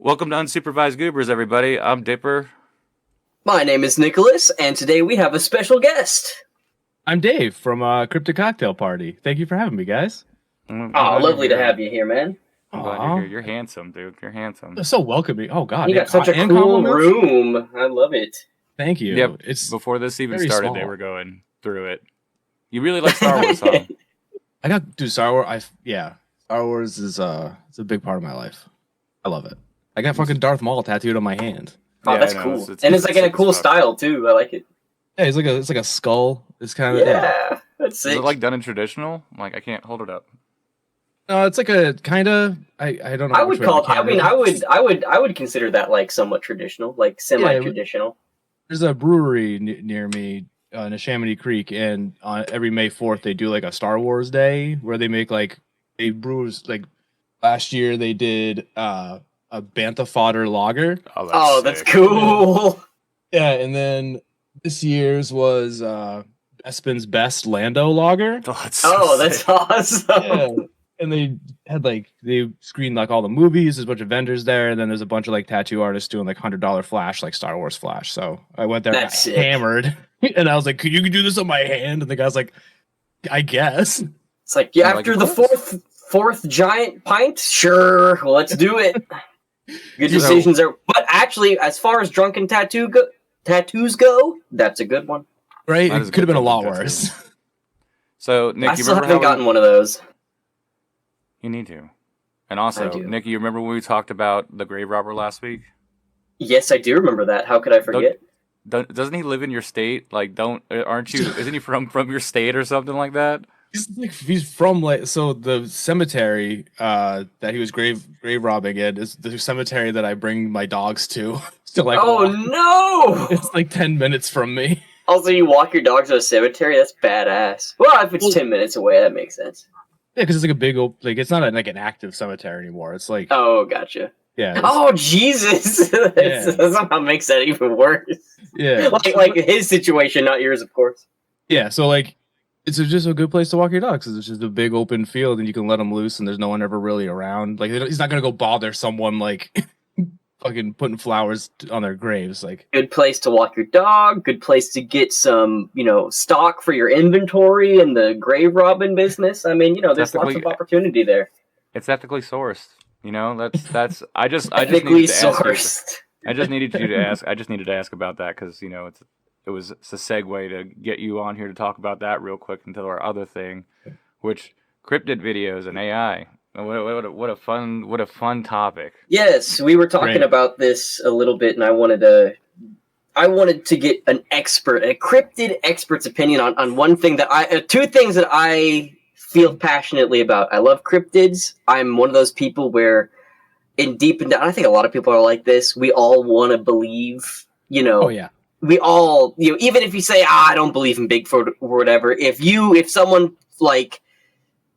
Welcome to Unsupervised Goobers, everybody. I'm Dipper. My name is Nicholas, and today we have a special guest. I'm Dave from Cryptid Cocktail Party. Thank you for having me, guys. Lovely to have you here, man. I'm glad you're here. You're handsome, dude. You're handsome. You're so welcoming. Oh, God. You got such a cool room. I love it. Thank you. Yep. It's Before this even very started, small. they were going through it. You really like Star Wars, huh? I got dude, Star Wars. Star Wars is it's a big part of my life. I love it. I got fucking Darth Maul tattooed on my hand. Oh, Yeah, that's I know. cool. And it's like in a cool style too. I like it. Yeah, it's like a skull. It's kind of Yeah, that's Is sick. it like done in traditional? Like I can't hold it up. No, it's like a kind of. I don't know. I which would way call. the I mean, camera- I would consider that like somewhat traditional, like semi-traditional. There's a brewery near me in Neshaminy Creek, and on every May 4th they do like a Star Wars Day where they make they brews like last year they did a Bantha Fodder Lager. Oh, that's sick. cool. Yeah, and then this year's was Bespin's Best Lando Lager. Oh, that's so Oh, that's sick. awesome. Yeah. And they had they screened like all the movies. There's a bunch of vendors there, and then there's a bunch of like tattoo artists doing like $100 flash, like Star Wars flash. So I went there, That's got sick. hammered, and I was like, "Could you do this on my hand?" And the guy's like, "I guess." It's like You're like, after the "Of course." fourth giant pint, sure, let's do it. Good So- decisions are, but actually, as far as drunken tattoos go, that's a good one. Right? That is It could have been a good lot tattoo. worse. So, Nick, I you still remember haven't how gotten one of those. you need to? And also, I do. Nick, you remember when we talked about the grave robber last week? Yes, I do remember that. How could I forget? Doesn't he live in your state? Like, aren't you? Isn't he from your state or something like that? He's from so the cemetery that he was grave robbing in is the cemetery that I bring my dogs to. So Oh walk. no! It's like 10 minutes from me. Also, you walk your dogs to a cemetery. That's badass. Well, if it's 10 minutes away, that makes sense. Yeah, because it's like a big it's not like an active cemetery anymore. It's like Oh, gotcha. yeah, Oh, Jesus! That somehow makes that even worse. yeah, like his situation, not yours, of course. yeah. So like, it's just a good place to walk your dogs because it's just a big open field and you can let them loose and there's no one ever really around. Like he's not gonna go bother someone like fucking putting flowers on their graves. Like Good place to walk your dog. Good place to get some, stock for your inventory in the grave robbing business. I mean, there's lots of opportunity there. It's ethically sourced. You know, that's I just Ethically needed to ask you. sourced. I just needed you to ask. I just needed to ask about that because it's a segue to get you on here to talk about that real quick until our other thing, which cryptid videos and AI. What a fun topic. Yes, we were talking about this a little bit, and I wanted to get a cryptid expert's opinion on one thing two things that I feel passionately about. I love cryptids. I'm one of those people where, deep down, I think a lot of people are like this. We all want to believe, oh yeah, we all, even if you say, I don't believe in Bigfoot or whatever, if someone like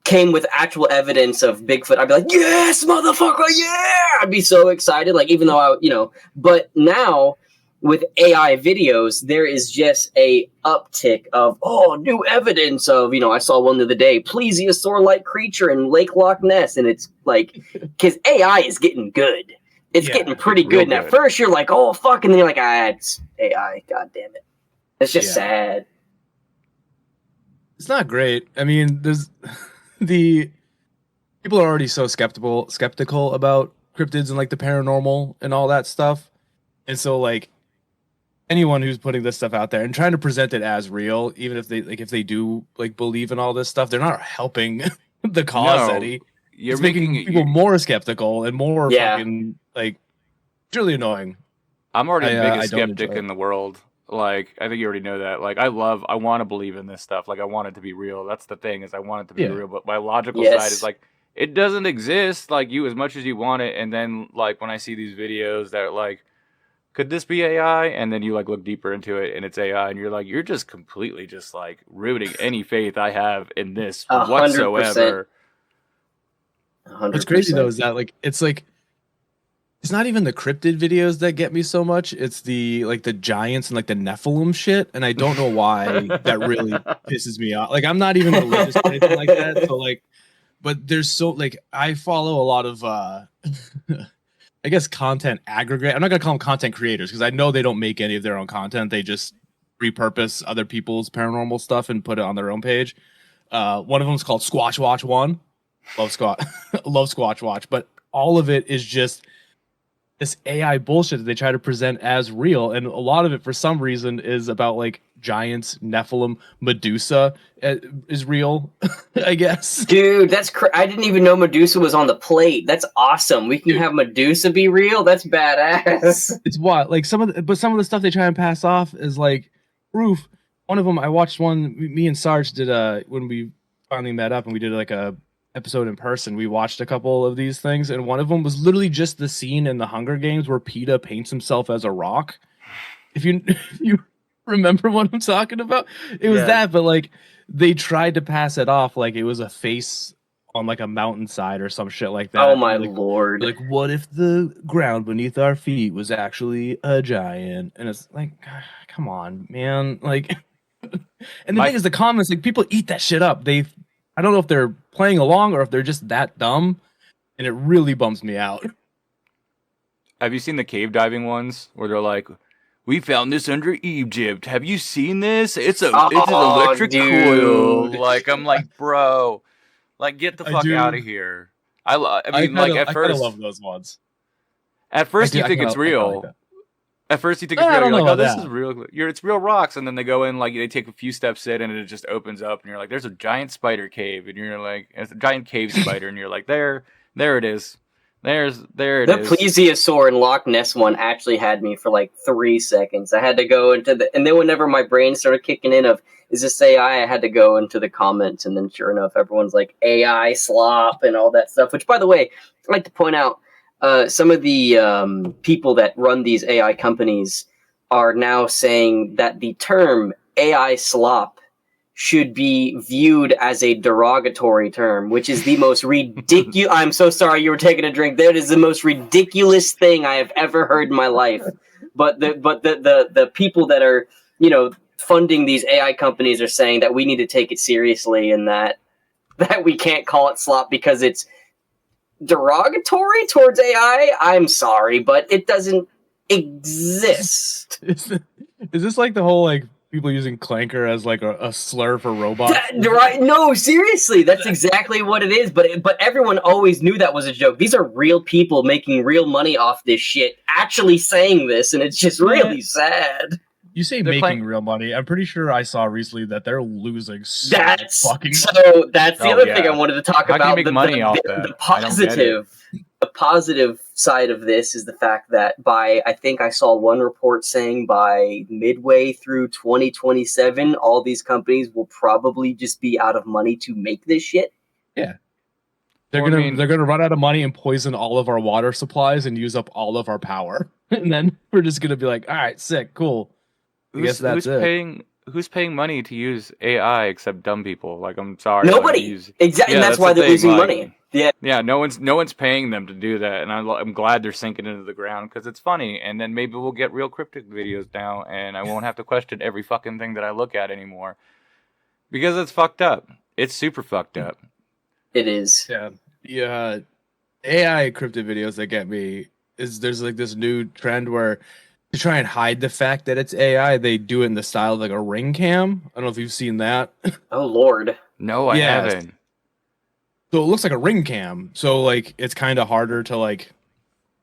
came with actual evidence of Bigfoot, I'd be like, yes, motherfucker, yeah! I'd be so excited, like, even though but now with AI videos, there is just a uptick of, new evidence of, I saw one the other day, plesiosaur-like creature in Lake Loch Ness, and it's like, because AI is getting good. It's getting pretty good. And at first you're like, oh, fuck. And then you're like, it's AI. God damn it. It's just sad. it's not great. I mean, there's the people are already so skeptical about cryptids and like the paranormal and all that stuff. And so like anyone who's putting this stuff out there and trying to present it as real, even if they do like believe in all this stuff, they're not helping the cause any. You're it's making people more skeptical and more fucking like it's really annoying. I'm already the biggest skeptic in the world. Like, I think you already know that. Like, I want to believe in this stuff. Like, I want it to be real. That's the thing, is I want it to be real. But my logical side is like, it doesn't exist, like, you as much as you want it. And then, like, when I see these videos that are like, could this be AI? And then you, like, look deeper into it and it's AI. And you're like, you're just completely just, like, ruining any faith I have in this 100%. whatsoever. 100%. What's crazy, though, is that, like, it's not even the cryptid videos that get me so much. It's the giants and like the Nephilim shit, and I don't know why that really pisses me off. Like I'm not even religious or anything like that. So like, but there's so like I follow a lot of I guess, content aggregate. I'm not gonna call them content creators because I know they don't make any of their own content. They just repurpose other people's paranormal stuff and put it on their own page. One of them is called Squatch Watch One. Love Squatch Watch, but all of it is just this AI bullshit that they try to present as real, and a lot of it, for some reason, is about like giants, Nephilim, Medusa is real. I guess, dude, that's I didn't even know Medusa was on the plate. That's awesome. We can have Medusa be real. That's badass. It's what, like, some of the stuff they try and pass off is like proof. One of them, I watched one. Me and Sarge did when we finally met up and we did like a episode in person. We watched a couple of these things, and one of them was literally just the scene in the Hunger Games where PETA paints himself as a rock. If you remember what I'm talking about, it was that, but like they tried to pass it off like it was a face on like a mountainside or some shit like that. Oh my lord! Like, what if the ground beneath our feet was actually a giant? And it's like, come on, man! Like, and the thing is, the comments, like, people eat that shit up. I don't know if they're playing along or if they're just that dumb, and it really bums me out. Have you seen the cave diving ones where they're like, "We found this under Egypt. Have you seen this? It's an electric coil." Like, I'm like, bro, like, get the fuck out of here. I mean, at first, I love those ones. At first, you think it's real. At first, you think it's real. You're like, oh, this is real. It's real rocks. And then they go in, like, they take a few steps in, and it just opens up. And you're like, there's a giant spider cave. And you're like, it's a giant cave spider. And you're like, there it is. There it is. The plesiosaur and Loch Ness one actually had me for like 3 seconds. I had to go into and then whenever my brain started kicking in of, is this AI? I had to go into the comments. And then sure enough, everyone's like, AI slop and all that stuff. Which, by the way, I'd like to point out, some of the people that run these AI companies are now saying that the term AI slop should be viewed as a derogatory term, which is the most ridiculous. I'm so sorry you were taking a drink. That is the most ridiculous thing I have ever heard in my life. But the people that are, funding these AI companies are saying that we need to take it seriously and that we can't call it slop because it's derogatory towards AI. I'm sorry, but it doesn't exist. Is this like the whole, like, people using clanker as like a slur for robots? Right? No, seriously, that's exactly what it is. But everyone always knew that was a joke. These are real people making real money off this shit, actually saying this, and it's just really sad. You say they're making real money. I'm pretty sure I saw recently that they're losing so that's fucking. So that's the other thing I wanted to talk about. How can you make money off that? The positive side of this is the fact that I think I saw one report saying by midway through 2027, all these companies will probably just be out of money to make this shit. Yeah. They're gonna run out of money and poison all of our water supplies and use up all of our power. And then we're just gonna be like, all right, sick, cool. Who's paying money to use AI except dumb people? Like, I'm sorry. Nobody. Exactly. And that's why they're losing money. Yeah. No one's paying them to do that, and I'm glad they're sinking into the ground because it's funny. And then maybe we'll get real cryptic videos now, and I won't have to question every fucking thing that I look at anymore because it's fucked up. It's super fucked up. It is. Yeah. AI cryptid videos that get me is there's like this new trend where to try and hide the fact that it's AI, they do it in the style of like a ring cam. I don't know if you've seen that. Oh Lord. No, I haven't. So it looks like a ring cam. So like it's kind of harder to like.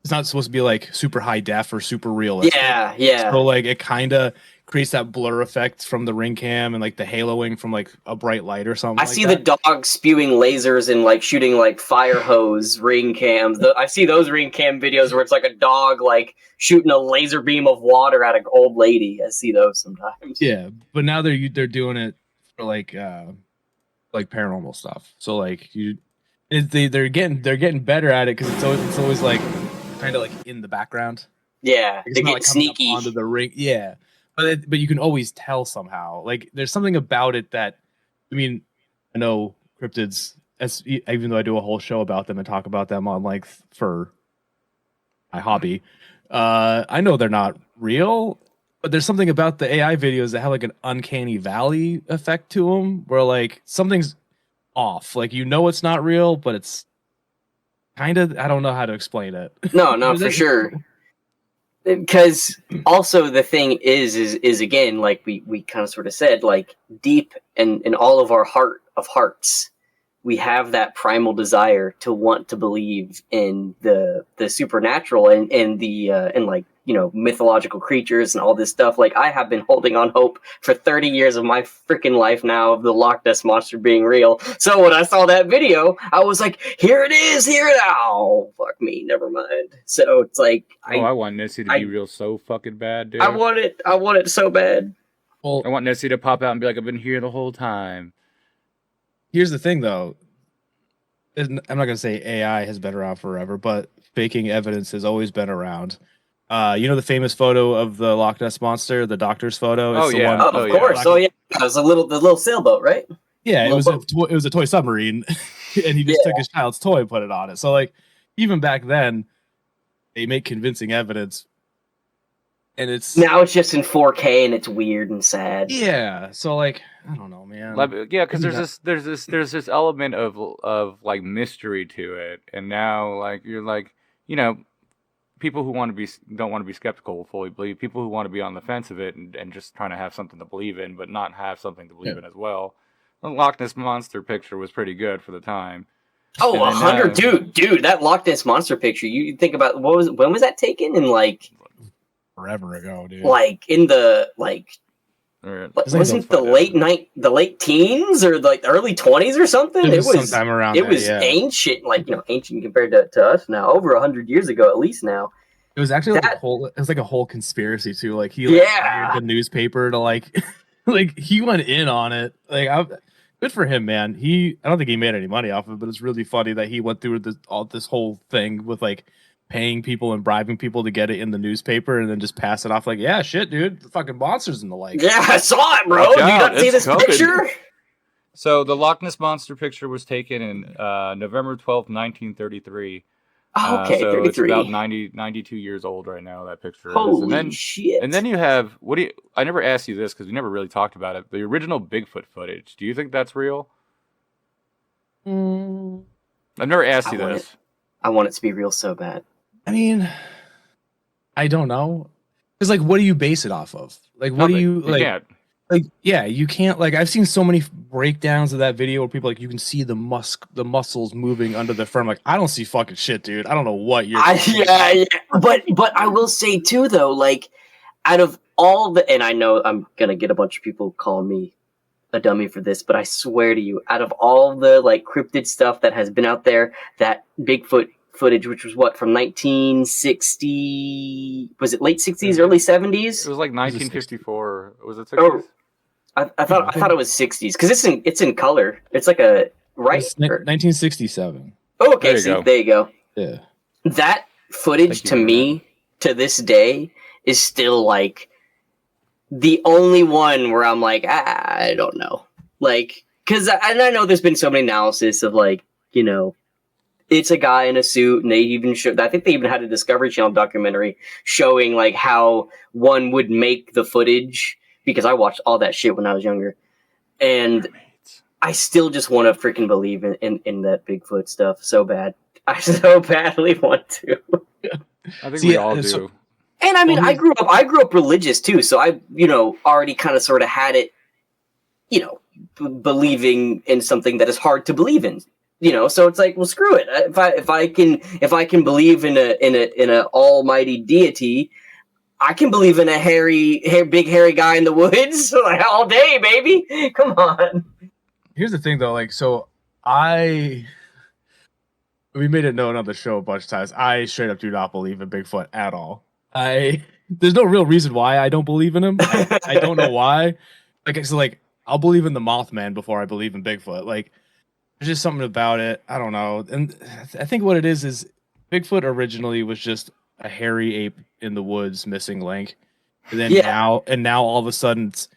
It's not supposed to be like super high def or super realistic. Yeah. So like it kind of creates that blur effect from the ring cam and like the haloing from like a bright light or something. I see the dog spewing lasers and like shooting like fire hose ring cams. I see those ring cam videos where it's like a dog like shooting a laser beam of water at an old lady. I see those sometimes. Yeah, but now they're doing it for like paranormal stuff. So like they're getting better at it because it's always like kind of like in the background. Yeah, they get sneaky onto the ring. Yeah. But you can always tell somehow. Like there's something about it that, I mean, I know cryptids, even though I do a whole show about them and talk about them on length for my hobby, I know they're not real. But there's something about the AI videos that have like an uncanny valley effect to them, where like something's off. Like it's not real, but it's kind of. I don't know how to explain it. No, for sure. Because also the thing is again, like we kind of sort of said, like deep in all of our heart of hearts, we have that primal desire to want to believe in the supernatural and the and like, you know, mythological creatures and all this stuff. Like I have been holding on hope for 30 years of my freaking life now of the Loch Ness Monster being real. So when I saw that video, I was like, here it is, here it is. Oh, fuck me, never mind. So it's like, I want Nessie to be real so fucking bad, dude. I want it so bad. Well, I want Nessie to pop out and be like, I've been here the whole time. Here's the thing, though. I'm not going to say AI has been around forever, but faking evidence has always been around. You know the famous photo of the Loch Ness Monster, the doctor's photo? It's the one, of course. Oh, yeah. It was the little sailboat, right? Yeah, it was a toy submarine, and he just took his child's toy and put it on it. So, like, even back then, they make convincing evidence. And now it's just in 4K and it's weird and sad. Yeah, so like I don't know, man. Yeah, because there's this element of like mystery to it, and now like you're like, you know, people who don't want to be skeptical will fully believe. People who want to be on the fence of it and just trying to have something to believe in, but not have something to believe in as well. The Loch Ness Monster picture was pretty good for the time. Oh, 100, dude! That Loch Ness Monster picture. You think about when was that taken? In like. Forever ago, dude. Like in the wasn't the late teens or like early 20s or something? It was sometime around. It was ancient, like, you know, ancient compared to us now. Over 100 years ago, at least now. It was actually like a whole conspiracy too. Like he hired the newspaper to like he went in on it. Like good for him, man. I don't think he made any money off of it, but it's really funny that he went through this whole thing with like paying people and bribing people to get it in the newspaper and then just pass it off like, yeah, shit, dude, the fucking monsters in the lake. Yeah, I saw it, bro. Did you not see this picture? So the Loch Ness Monster picture was taken in November 12th, 1933. Okay, so 33. It's about 92 years old right now, that picture Holy shit. And then you have, I never asked you this because we never really talked about it, the original Bigfoot footage. Do you think that's real? I've never asked you this. I want it to be real so bad. I mean, I don't know. Because, like, what do you base it off of? Like, what do you, like... Like, yeah, you can't, like, I've seen so many breakdowns of that video where people, like, you can see the muscles moving under the firm. Like, I don't see fucking shit, dude. I don't know what you're... Yeah. But I will say, too, though, like, out of all the... And I know I'm gonna get a bunch of people calling me a dummy for this, but I swear to you, out of all the, like, cryptid stuff that has been out there, that Bigfoot footage, which was what, from 1960... Was it late 60s, early 70s? It was like 1954. Was it 60s? Oh, I thought it was 60s because it's in color. It's like a right. It's 1967. Oh, okay. There you go. Yeah. That footage to me to this day is still like the only one where I'm like, I don't know, like, because I know there's been so many analysis of, like, you know, it's a guy in a suit, and they even showed. I think they even had a Discovery Channel documentary showing like how one would make the footage. Because I watched all that shit when I was younger, and I still just want to freaking believe in that Bigfoot stuff so bad. I so badly want to. I think we all do. And I mean, I grew up religious too, so I, you know, already kind of sort of had it, you know, believing in something that is hard to believe in. You know, so it's like, well, screw it. If I can believe in a almighty deity, I can believe in a big hairy guy in the woods like all day, baby. Come on. Here's the thing, though. Like, so we made it known on the show a bunch of times. I straight up do not believe in Bigfoot at all. There's no real reason why I don't believe in him. I don't know why. Like, so like I'll believe in the Mothman before I believe in Bigfoot. Like, there's just something about it. I don't know. And I think what it is Bigfoot originally was just a hairy ape in the woods missing link, and then now all of a sudden it's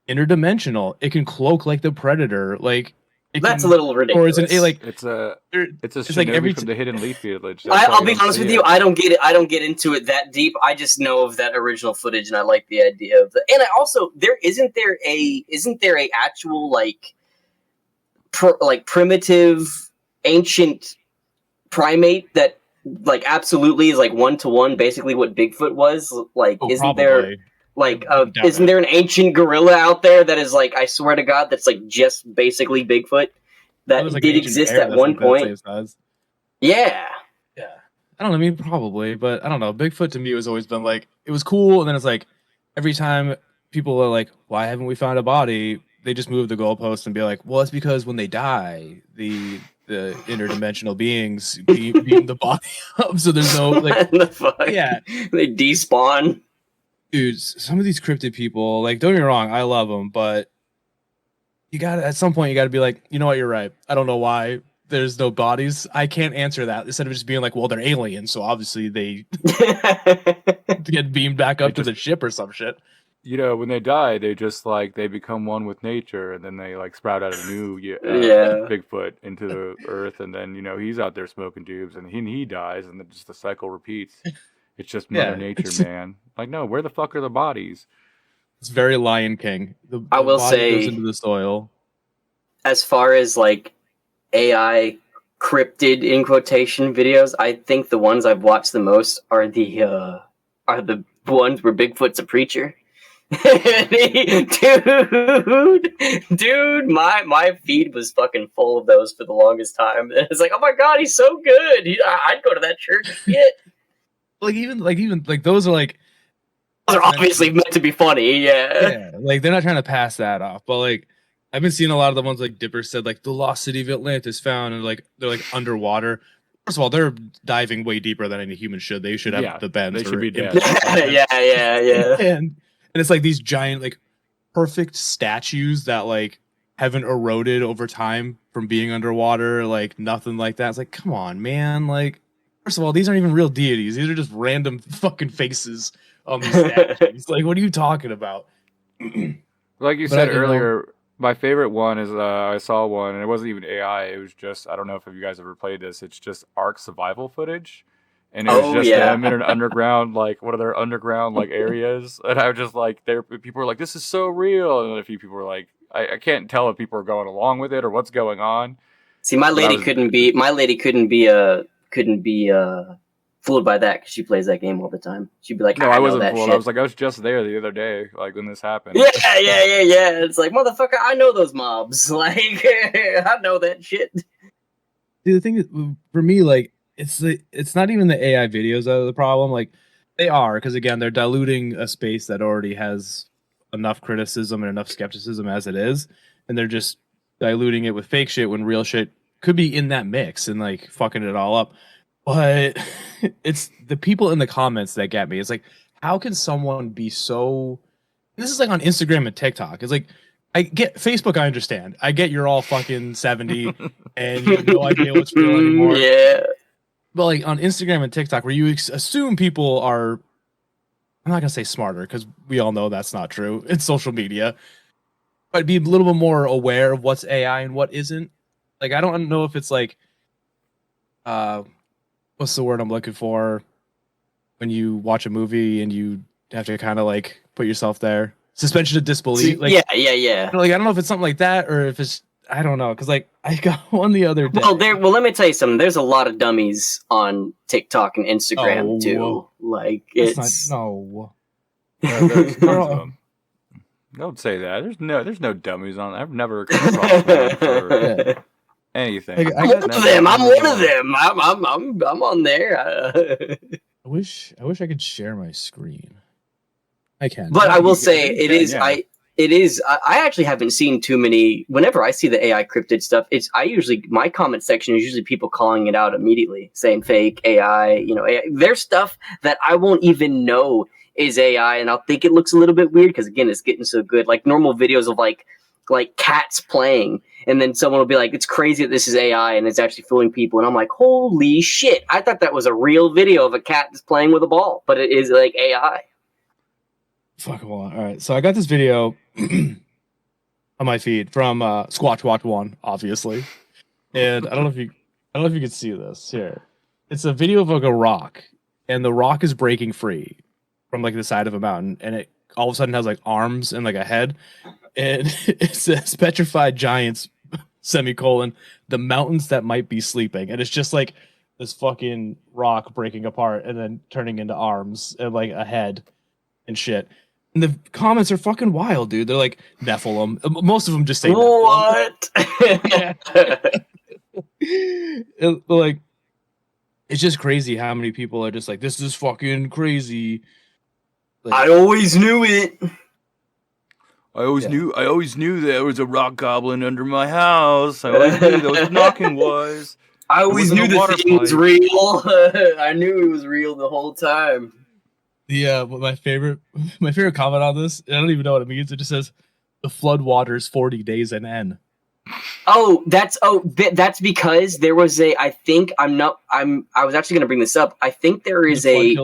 interdimensional. It can cloak like the Predator. Like that's a little ridiculous. Or it's a like every from the Hidden Leaf Village. I'll be honest with you. I don't get it. I don't get into it that deep. I just know of that original footage, and I like the idea of and I also isn't there a actual like primitive ancient primate that like absolutely is like 1-to-1 basically what Bigfoot was? Like, isn't there an ancient gorilla out there that is like, I swear to God, that's like just basically Bigfoot that like did exist at one point? Yeah. Yeah. I don't know, I mean, probably, but I don't know. Bigfoot to me has always been like, it was cool, and then it's like, every time people are like, why haven't we found a body? They just move the goalpost and be like, well, it's because when they die, the interdimensional beings beam the body up, so there's no like, the fuck? Yeah, they despawn. Dude, some of these cryptid people, like, don't get me wrong, I love them, but you gotta, at some point, you gotta be like, you know what, you're right. I don't know why there's no bodies. I can't answer that. Instead of just being like, well, they're aliens, so obviously they get beamed back up to the ship or some shit. You know, when they die, they just like they become one with nature, and then they like sprout out a new Bigfoot into the earth, and then he's out there smoking tubes, and he dies, and then just the cycle repeats. It's just Mother Nature, man. Like, no, where the fuck are the bodies? It's very Lion King. The I will body say, goes into the soil. As far as like AI cryptid in quotation videos, I think the ones I've watched the most are the ones where Bigfoot's a preacher. dude, my feed was fucking full of those for the longest time. It's like, oh my God, he's so good. I'd go to that church. Shit. Even those are like, those are obviously meant to be funny. Yeah, like they're not trying to pass that off, but like I've been seeing a lot of the ones like Dipper said, like the lost city of Atlantis found, and like they're like underwater. First of all, they're diving way deeper than any human should. They should have the bends. They should be dead. Yeah. And it's like these giant, like perfect statues that like haven't eroded over time from being underwater, like nothing like that. It's like, come on, man. Like, first of all, these aren't even real deities. These are just random fucking faces on these statues. Like, what are you talking about? Like you said earlier, my favorite one is I saw one, and it wasn't even AI. It was just, I don't know if you guys ever played this. It's just Ark survival footage. And it was just them in an underground, like one of their underground like areas. And I was just like, people were like, this is so real. And then a few people were like, I can't tell if people are going along with it or what's going on. See, my lady couldn't be fooled by that because she plays that game all the time. She'd be like, no, I wasn't fooled. Shit. I was like, I was just there the other day, like when this happened. Yeah. It's like, motherfucker, I know those mobs. Like, I know that shit. See, the thing is, for me, like, it's not even the AI videos that are the problem. Like, they are, because again, they're diluting a space that already has enough criticism and enough skepticism as it is, and they're just diluting it with fake shit when real shit could be in that mix and like fucking it all up. But it's the people in the comments that get me. It's like, how can someone be so... This is like on Instagram and TikTok. It's like, I get Facebook, I understand. I get you're all fucking 70 and you have no idea what's real anymore. Yeah. But like on Instagram and TikTok, where you assume people are, I'm not going to say smarter, because we all know that's not true. It's social media. But be a little bit more aware of what's AI and what isn't. Like, I don't know if it's like... what's the word I'm looking for when you watch a movie and you have to kind of like put yourself there? Suspension of disbelief. Like, yeah. Like, I don't know if it's something like that or if it's, I don't know. Cause like I got one the other day. Well, let me tell you something. There's a lot of dummies on TikTok and Instagram too. Like, it's no. There's tons of them. Don't say that. There's no dummies on. I've never come across one for anything. Like, I'm one of them. I'm on there. I wish I could share my screen. I can. But I will say it is. I actually haven't seen too many. Whenever I see the AI cryptid stuff, my comment section is usually people calling it out immediately, saying fake AI. AI. There's stuff that I won't even know is AI, and I'll think it looks a little bit weird because again, it's getting so good. Like normal videos of like cats playing, and then someone will be like, it's crazy that this is AI and it's actually fooling people, and I'm like, holy shit, I thought that was a real video of a cat just playing with a ball, but it is like AI. Fuck, hold on. All right, so I got this video on my feed from Squatch Watch 1, obviously, and I don't know if you can see this here. It's a video of like a rock, and the rock is breaking free from like the side of a mountain, and it all of a sudden has like arms and like a head, and it says petrified giants, semicolon, the mountains that might be sleeping. And it's just like this fucking rock breaking apart and then turning into arms and like a head and shit. And the comments are fucking wild, dude. They're like Nephilim. Most of them just say what? Like, it's just crazy how many people are just like, this is fucking crazy. Like, I always knew it. I always knew there was a rock goblin under my house. I always knew there was knocking was. I always knew the thing was real. I knew it was real the whole time. Yeah, but my favorite comment on this, I don't even know what it means. It just says, "The flood waters 40 days and N." That's because there was a. I was actually going to bring this up. I think there's a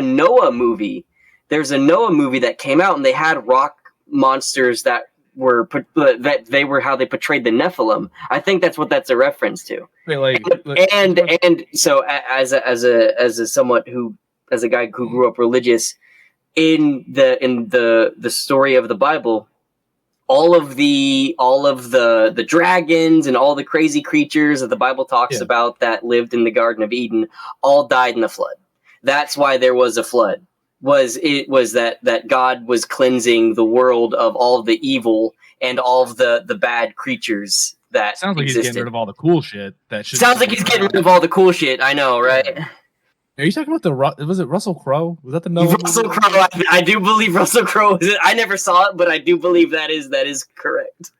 Noah movie. There's a Noah movie that came out, and they had rock monsters that were how they portrayed the Nephilim. I think that's what that's a reference to. And so as a guy who grew up religious, in the story of the Bible, all of the dragons and all the crazy creatures that the Bible talks about that lived in the Garden of Eden all died in the flood. That's why there was a flood. Was that God was cleansing the world of all of the evil and all of the bad creatures that sounds like existed. He's getting rid of all the cool shit. Sounds like he's getting rid of all the cool shit. I know, right? Are you talking about was it Russell Crowe? Was that the Noah Russell Crowe? I do believe Russell Crowe is it. I never saw it, but I do believe that is correct.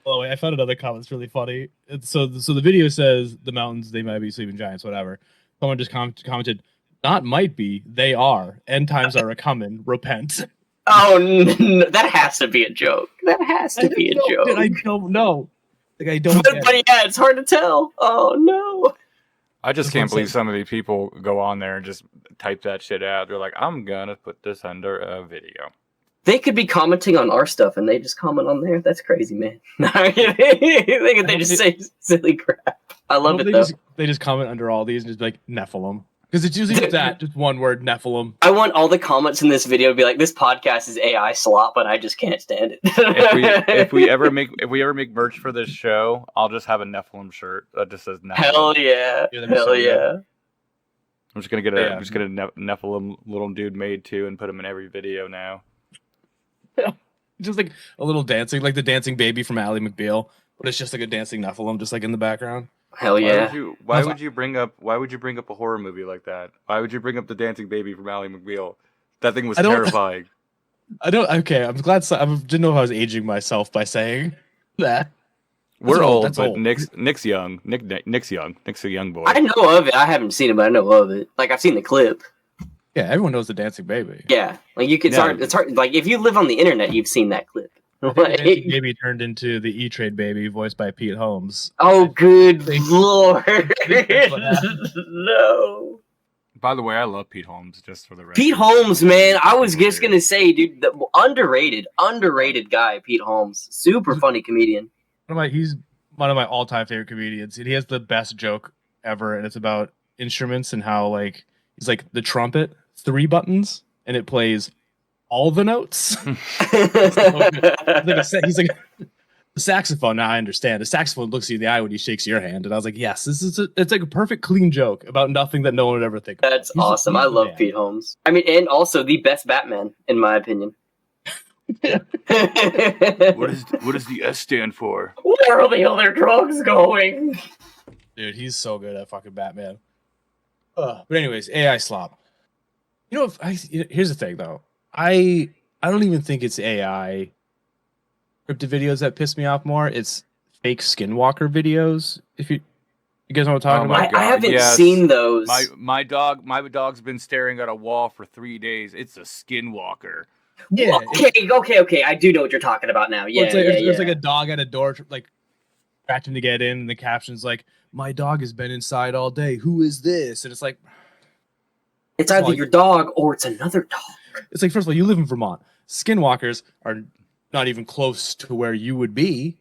Oh, I found another comment that's really funny. So the video says the mountains, they might be sleeping giants, whatever. Someone just commented, "Not might be, they are. End times are a coming. Repent." Oh, no, that has to be a joke. That has to be a joke. Dude, I don't know. Like, I don't. But yeah, it's hard to tell. Oh no. I just can't believe some of these people go on there and just type that shit out. They're like, I'm gonna put this under a video. They could be commenting on our stuff and they just comment on there. That's crazy, man. they just say silly crap. I love it though. They just comment under all these and just be like Nephilim. Because it's usually just one word, Nephilim. I want all the comments in this video to be like, this podcast is AI slop, but I just can't stand it. if we ever make merch for this show, I'll just have a Nephilim shirt that just says Nephilim. Hell yeah. Hell yeah. I'm just gonna get a Nephilim little dude made too and put him in every video now. Just like a little dancing, like the dancing baby from Ally McBeal, but it's just like a dancing Nephilim just like in the background. Hell yeah! Why would you bring up a horror movie like that? Why would you bring up the dancing baby from Ally McBeal? That thing was terrifying. Okay, I'm glad. I didn't know if I was aging myself by saying that. We're old, but Nick's young. Nick's young. Nick's a young boy. I know of it. I haven't seen it, but I know of it. Like I've seen the clip. Yeah, everyone knows the dancing baby. Yeah, like it's hard. Like if you live on the internet, you've seen that clip. Baby turned into the E-Trade baby, voiced by Pete Holmes. Oh, good lord! No. By the way, I love Pete Holmes. Just for the record, Pete Holmes, man, I was just gonna say, dude, the underrated guy, Pete Holmes, super funny comedian. He's one of my all-time favorite comedians. He has the best joke ever, and it's about instruments and how like he's like the trumpet, 3 buttons, and it plays all the notes. He's like the saxophone. Now I understand. The saxophone looks you in the eye when he shakes your hand, and I was like, yes, it's like a perfect clean joke about nothing that no one would ever think of. That's awesome. I love Pete Holmes. I mean, and also the best Batman, in my opinion. What does the S stand for? Where are the other drugs going? Dude, he's so good at fucking Batman. But anyways, AI slop. You know, here's the thing though. I don't even think it's AI cryptid videos that piss me off more. It's fake skinwalker videos. If you guys know what I'm talking about. I haven't seen those. My dog's been staring at a wall for 3 days. It's a skinwalker. Yeah. Okay. I do know what you're talking about now. Yeah. There's like a dog at a door, like scratching to get in, and the caption's like, "My dog has been inside all day. Who is this?" And it's like, it's either your dog or it's another dog. It's like, first of all, you live in Vermont. Skinwalkers are not even close to where you would be.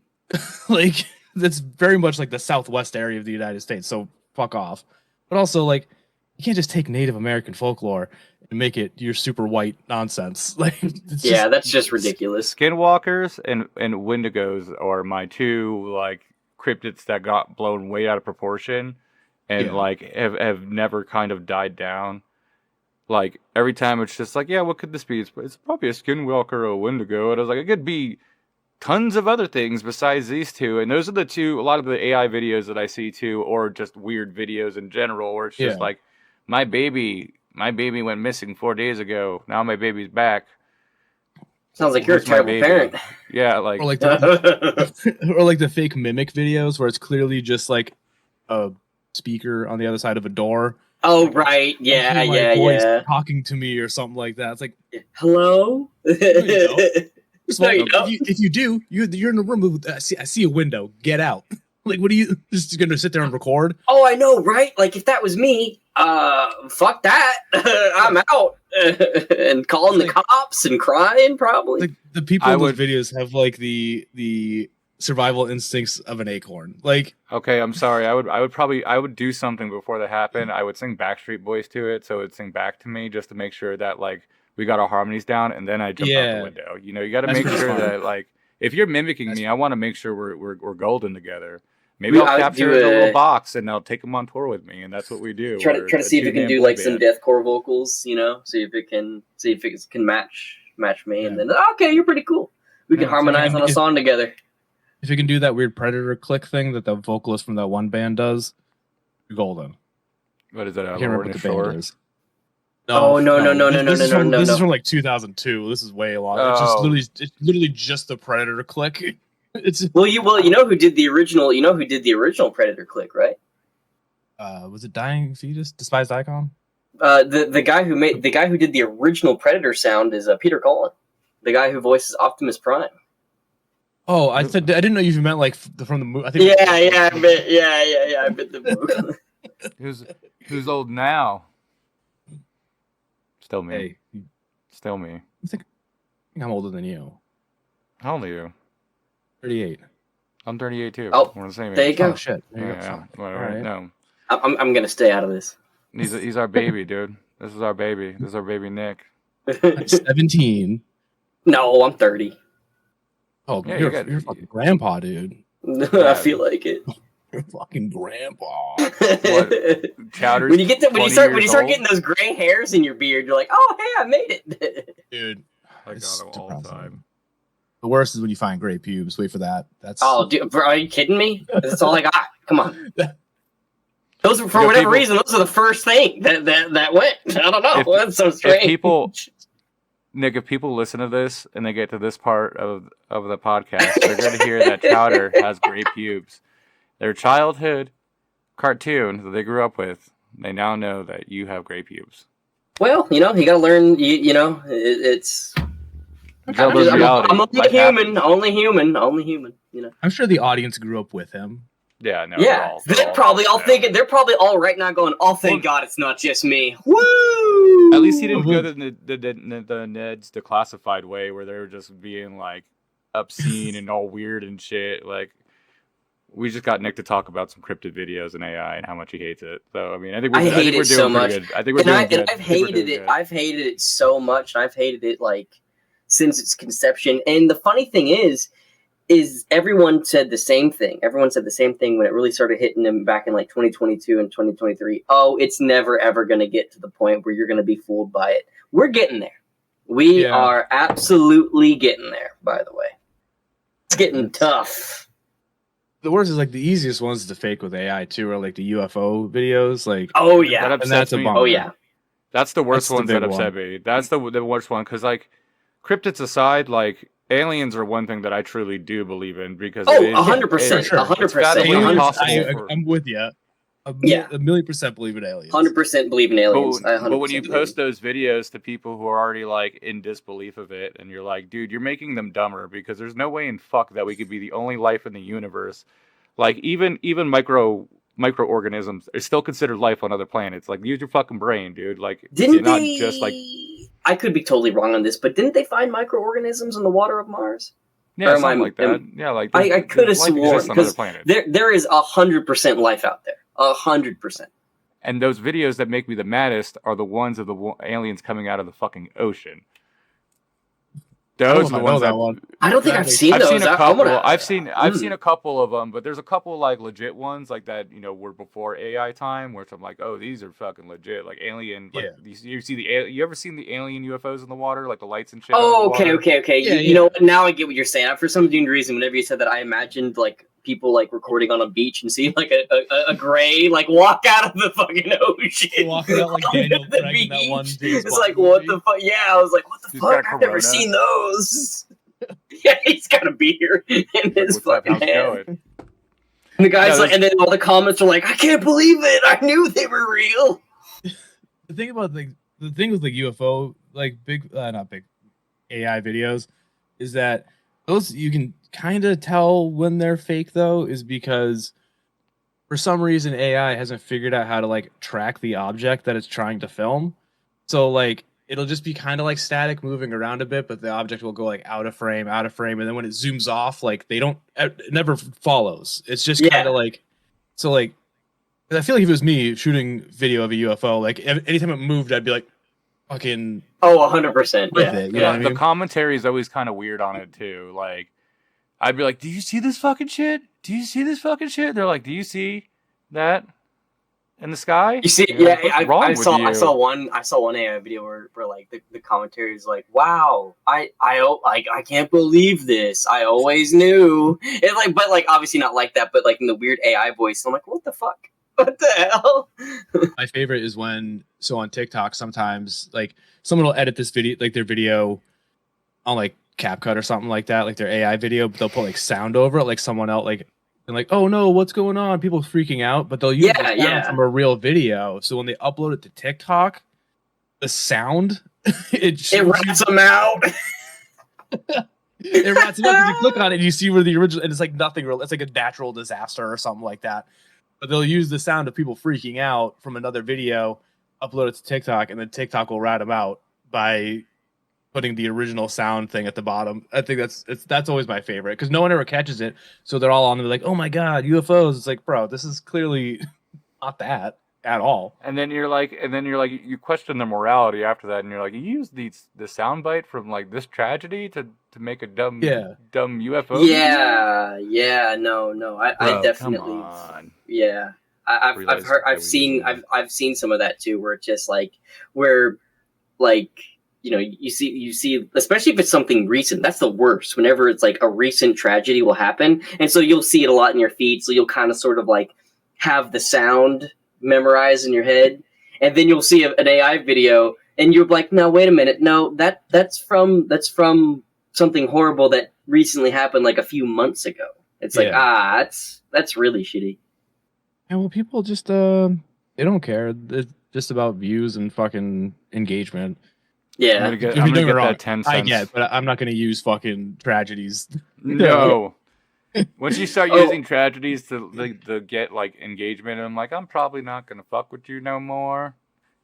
Like, that's very much like the southwest area of the United States. So fuck off. But also, like, you can't just take Native American folklore and make it your super white nonsense. Like, that's just ridiculous. Skinwalkers and Wendigos are my two like cryptids that got blown way out of proportion. and like have never kind of died down. Like every time it's just like, yeah, what could this be? It's probably a skinwalker or a wendigo. And I was like, it could be tons of other things besides these two. And those are the two, a lot of the AI videos that I see too, or just weird videos in general, where it's just like, my baby went missing 4 days ago. Now my baby's back. Sounds like you're a terrible parent. Yeah, like or like the fake mimic videos where it's clearly just like a speaker on the other side of a door. Oh, like, right. Yeah. Talking to me or something like that. It's like, hello? If you do, you're in a room with, I see a window. Get out. Like, what are you just going to sit there and record? Oh, I know, right? Like, if that was me, fuck that. I'm out. And calling the cops and crying, probably. Like, the people in those videos have, like, the survival instincts of an acorn. Like, okay, I'm sorry. I would do something before that happened. I would sing Backstreet Boys to it, so it would sing back to me just to make sure that, like, we got our harmonies down, and then I jump out the window. You know, you got to make sure that, like, if you're mimicking me, I want to make sure we're golden together. Maybe I'll capture a little box and I'll take them on tour with me, and that's what we do. Try to see if it can do like some deathcore vocals, you know, see if it can match me, and then okay, you're pretty cool. We can harmonize on a song together. If you can do that weird Predator click thing that the vocalist from that one band does, you're golden. What is that? I can't remember what the band is. No. This is from like 2002. This is way long. Oh. It's literally just the Predator click. You know who did the original? You know who did the original Predator click, right? Was it Dying Fetus? Despised Icon? The guy who did the original Predator sound is Peter Cullen, the guy who voices Optimus Prime. Oh, I didn't know you meant like from the movie. I think I bet the movie. Who's old now? Still me. Hey, still me. I think I'm older than you. How old are you? 38. I'm 38 too. Oh, we're the same age. There you go. Oh shit. Yeah. Right. No. I'm gonna stay out of this. He's our baby, dude. This is our baby. This is our baby Nick. I'm 17. No, I'm 30. Oh, yeah, you're fucking grandpa, dude. I feel like it. You're fucking grandpa. Chowder's when you start getting those gray hairs in your beard, you're like, oh hey, I made it. Dude, I got them all the time. The worst is when you find gray pubes. Wait for that. Dude, bro, are you kidding me? That's all I got. Come on. Those for whatever reason, those are the first thing that went. I don't know. That's so strange. Nick, if people listen to this and they get to this part of the podcast, they're going to hear that Chowder has gray pubes. Their childhood cartoon that they grew up with, they now know that you have gray pubes. Well, you got to learn. It's. I'm only human. You know. I'm sure the audience grew up with him. Yeah, no. Yeah, they're probably all right now going, "Oh, thank God, it's not just me." Woo! At least he didn't go to the Ned's declassified way, where they were just being like obscene and all weird and shit. Like, we just got Nick to talk about some cryptid videos and AI and how much he hates it. So I mean, I think we're doing pretty good. I think we're doing good. I've hated it. I've hated it so much. I've hated it like since its conception. And the funny thing is everyone said the same thing. Everyone said the same thing when it really started hitting them back in like 2022 and 2023. Oh, it's never, ever going to get to the point where you're going to be fooled by it. We're getting there. We are absolutely getting there, by the way. It's getting tough. The worst is like the easiest ones to fake with AI too, are like the UFO videos. Like, oh yeah, and that's a bummer. Oh yeah, that's the worst ones that upset me. That's the worst one because like cryptids aside, like aliens are one thing that I truly do believe in because 100%, 100%. I'm with you. A million% believe in aliens. 100% believe in aliens. But when you post those videos to people who are already like in disbelief of it, and you're like, dude, you're making them dumber because there's no way in fuck that we could be the only life in the universe. Like even microorganisms are still considered life on other planets. Like use your fucking brain, dude. Like just like. I could be totally wrong on this, but didn't they find microorganisms in the water of Mars? Yeah, something like that. Yeah, like I could have sworn because there is 100% life out there, 100%. And those videos that make me the maddest are the ones of the aliens coming out of the fucking ocean. Those are the ones that one. I don't think I've seen those. Seen a couple. I've seen a couple of them, but there's a couple like legit ones like that. Were before AI time, where I'm like, oh, these are fucking legit, like alien. Like, you see you ever seen the alien UFOs in the water, like the lights and shit? Oh, okay. Yeah, you know what? Now I get what you're saying. For some reason, whenever you said that, I imagined like people like recording on a beach and seeing like a gray like walk out of the fucking ocean, walking out like Daniel Craig in that one. It's like what the fuck? Yeah, I was like, what the fuck? I've never seen those. Yeah, he's got a beer in his fucking hand. And the guy's like, and then all the comments are like, I can't believe it. I knew they were real. The thing about the thing with the UFO, like not big AI videos, is that those you can kind of tell when they're fake though, is because for some reason AI hasn't figured out how to like track the object that it's trying to film. So like it'll just be kind of like static moving around a bit, but the object will go like out of frame, and then when it zooms off, like it never follows. It's just kind of like, so like, I feel like if it was me shooting video of a UFO, like anytime it moved, I'd be like, fucking 100%. Yeah. The commentary is always kind of weird on it too. Like, I'd be like, do you see this fucking shit? Do you see this fucking shit? They're like, do you see that in the sky? You see, I saw one AI video where like the commentary is like, wow, I can't believe this. I always knew. It like, but like obviously not like that, but like in the weird AI voice. I'm like, what the fuck? What the hell? My favorite is when, on TikTok, sometimes like someone will edit this video, like their video on like CapCut or something like that, like their AI video, but they'll put like sound over it, like someone else, like, and like, oh no, what's going on? People freaking out, but they'll use the sound from a real video. So when they upload it to TikTok, the sound, it rats them out. It rats them out because you click on it and you see where the original, and it's like nothing real. It's like a natural disaster or something like that. But they'll use the sound of people freaking out from another video, upload it to TikTok, and then TikTok will rat them out by putting the original sound thing at the bottom. I think that's always my favorite because no one ever catches it. So they're all on there like, oh my God, UFOs. It's like, bro, this is clearly not that at all. And then you're like, you question the morality after that, and you're like, you use the soundbite from like this tragedy to make a dumb UFO. Yeah, no. I definitely, come on. Yeah, I've seen some of that too, where it's just like you see, especially if it's something recent. That's the worst. Whenever it's like a recent tragedy will happen, and so you'll see it a lot in your feed. So you'll kind of sort of like have the sound memorized in your head, and then you'll see an AI video, and you're like, no, wait a minute, no, that's from something horrible that recently happened like a few months ago. It's like, that's really shitty. And well, people just they don't care. It's just about views and fucking engagement. Yeah, I'm gonna get that 10 cents. I get, but I'm not gonna use fucking tragedies. No. Once you start using tragedies to get like engagement, I'm like, I'm probably not gonna fuck with you no more.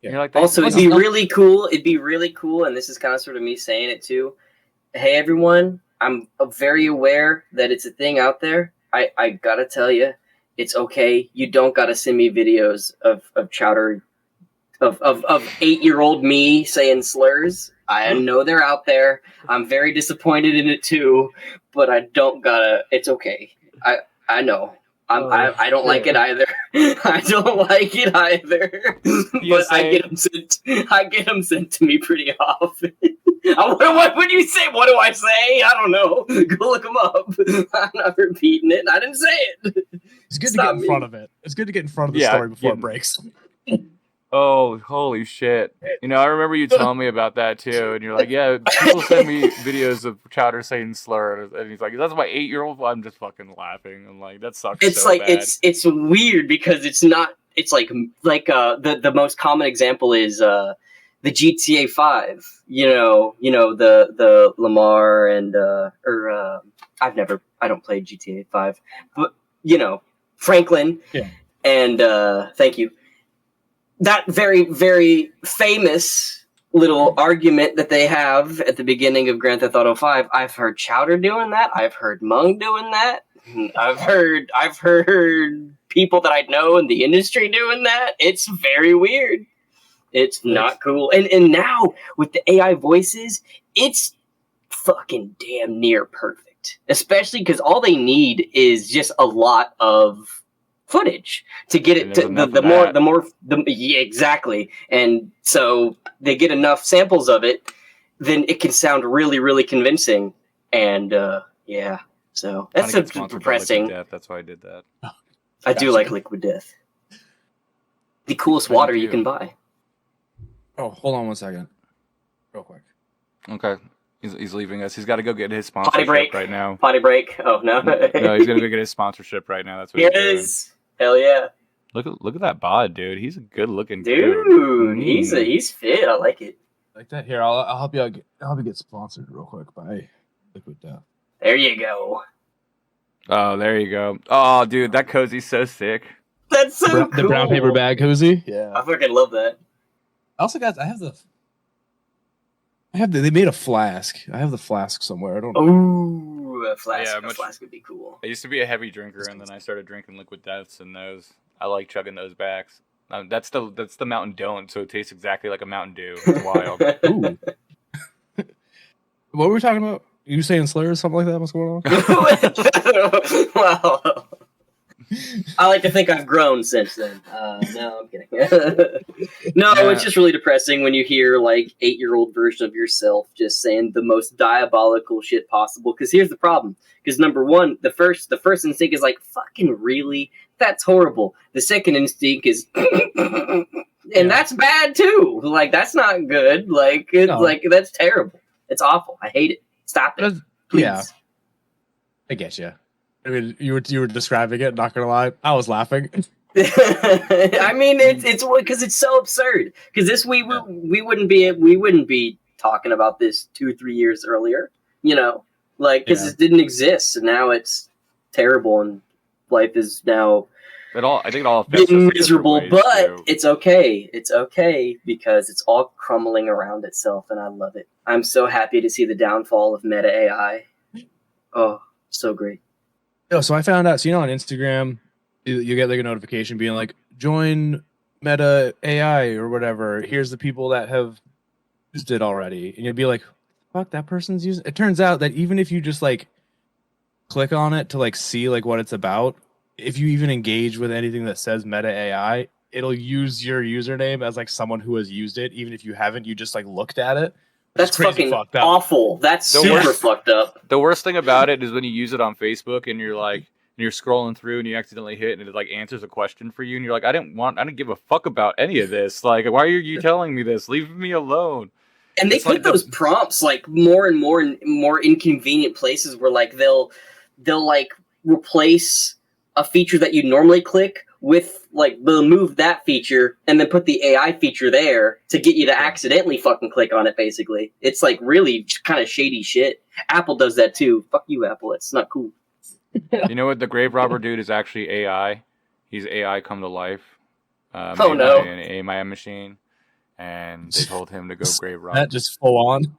Yeah. You're like, also, it'd be really cool. And this is kind of sort of me saying it too. Hey everyone, I'm very aware that it's a thing out there. I gotta tell you, it's okay. You don't gotta send me videos of chowder. Of 8-year-old me saying slurs. I know they're out there. I'm very disappointed in it too, but I don't gotta. It's okay. I know. I don't like it either. I don't like it either. But I get them sent to me pretty often. What would you say? What do I say? I don't know. Go look them up. I'm not repeating it. I didn't say it. It's good to get in front of it. It's good to get in front of the story before it breaks. Oh, holy shit. I remember you telling me about that too. And you're like, yeah, people send me videos of Chowder saying slur. And he's like, that's my 8-year-old. I'm just fucking laughing. I'm like, that sucks. It's so like, bad. it's weird because it's not, it's like the most common example is the GTA 5, the Lamar and, I don't play GTA 5, but, Franklin. Yeah. And, thank you. That very, very famous little argument that they have at the beginning of Grand Theft Auto 5. I've heard Chowder doing that. I've heard Mung doing that. I've heard people that I know in the industry doing that. It's very weird. It's not cool. And now with the AI voices, it's fucking damn near perfect. Especially because all they need is just a lot of footage to get it to yeah, exactly. And so they get enough samples of it, then it can sound really, really convincing. And yeah, so that's so depressing. That's why I did that. I do like Liquid Death. The coolest water you can buy. Oh, hold on one second. Real quick. Okay. He's leaving us. He's got to go get his sponsorship right now. Potty break. Oh, no. No, he's going to go get his sponsorship right now. That's what he's doing. Hell yeah. Look at that bod, dude. He's a good looking dude. He's fit. I like it. Like that. Here, I'll help you out. I'll help you get sponsored real quick by Liquid Death. There you go. Oh, there you go. Oh, dude, that cozy's so sick. That's so cool. The brown paper bag cozy. Yeah. I fucking love that. Also, guys, they made a flask. I have the flask somewhere. I don't know. Ooh, a flask. Yeah, a flask would be cool. I used to be a heavy drinker, and then I started drinking Liquid Deaths, and I like chugging those backs. That's the Mountain Don't, so it tastes exactly like a Mountain Dew. It's wild. Ooh. What were we talking about? You saying slurs or something like that? What's going on? Wow. I like to think I've grown since then. No, I'm kidding. It's just really depressing when you hear like 8-year-old version of yourself just saying the most diabolical shit possible. Because here's the problem. Because number one, the first instinct is like, fucking really? That's horrible. The second instinct is, and that's bad too. Like that's not good. Like it's like that's terrible. It's awful. I hate it. Stop it. Please. Yeah. I get you. I mean, you were describing it. Not gonna lie, I was laughing. I mean, it's because it's so absurd. Because we wouldn't be talking about this 2-3 years earlier. You know, like because it didn't exist, and now it's terrible, and life is now. I think it all affects us miserable, but it's okay. It's okay because it's all crumbling around itself, and I love it. I'm so happy to see the downfall of Meta AI. Oh, so great. Oh, so I found out. So on Instagram, you get like a notification being like, "Join Meta AI" or whatever. Here's the people that have used it already, and you'd be like, "Fuck, that person's using." It turns out that even if you just like click on it to like see like what it's about, if you even engage with anything that says Meta AI, it'll use your username as like someone who has used it, even if you haven't. You just like looked at it. That's fucking awful. That's super fucked up. The worst thing about it is when you use it on Facebook and you're like, you're scrolling through and you accidentally hit and it like answers a question for you and you're like, I didn't give a fuck about any of this. Like, why are you telling me this? Leave me alone. And they put those prompts like more and more inconvenient places where like they'll like replace a feature that you normally click with like they'll move that feature and then put the AI feature there to get you to accidentally fucking click on it. Basically, it's like really kind of shady shit. Apple does that too. Fuck you, Apple. It's not cool. You know what? The grave robber dude is actually AI. He's AI come to life. An AI machine, and they told him to go grave rob. That just full on.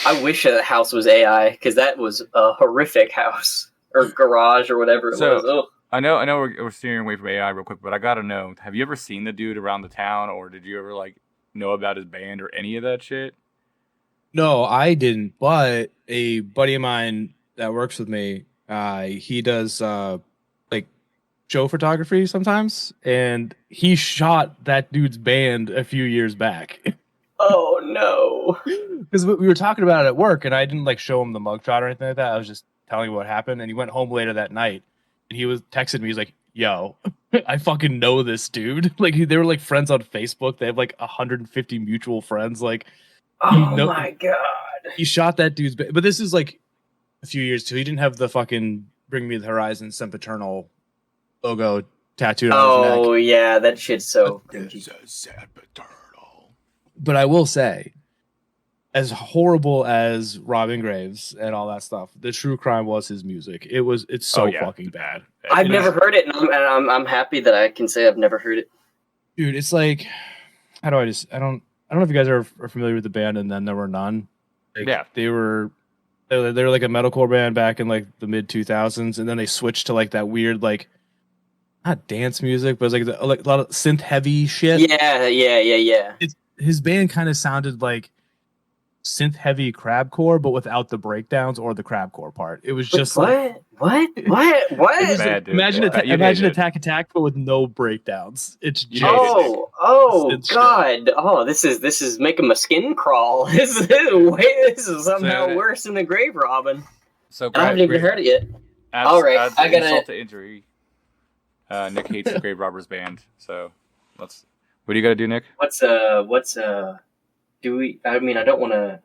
I wish that house was AI because that was a horrific house or garage or whatever it was. Ugh. I know we're steering away from AI real quick, but I gotta know, have you ever seen the dude around the town, or did you ever like know about his band or any of that shit? No, I didn't, but a buddy of mine that works with me, he does like show photography sometimes, and he shot that dude's band a few years back. Oh no. Because we were talking about it at work, and I didn't like show him the mugshot or anything like that. I was just telling him what happened, and he went home later that night. And he was texting me. He's like, "Yo, I fucking know this dude." Like they were like friends on Facebook. They have like 150 mutual friends. Like, my god, he shot that dude's. But this is like a few years too. He didn't have the fucking "Bring Me the Horizon" Sempiternal logo tattooed on his neck. Oh yeah, that shit's so cringy. Sempiternal. But I will say, as horrible as robbing graves and all that stuff, the true crime was his music. It's so fucking bad. I've never heard it, and I'm happy that I can say I've never heard it. Dude, it's like, I don't know if you guys are familiar with the band And Then There Were None. Like, they were like a metalcore band back in like the mid 2000s, and then they switched to like that weird like not dance music, but it's like a lot of synth heavy shit. Yeah. His band kind of sounded like synth-heavy crabcore, but without the breakdowns or the crabcore part. It was just what? It's bad, dude. Imagine Attack, but with no breakdowns. It's just God! Oh, this is making my skin crawl. This is somehow worse than the Grave Robin. So I haven't even heard it yet. All right, I gotta insult to injury. Nick hates the Grave Robbers band, so let's. What do you gotta do, Nick? Do we? I mean, I don't want to.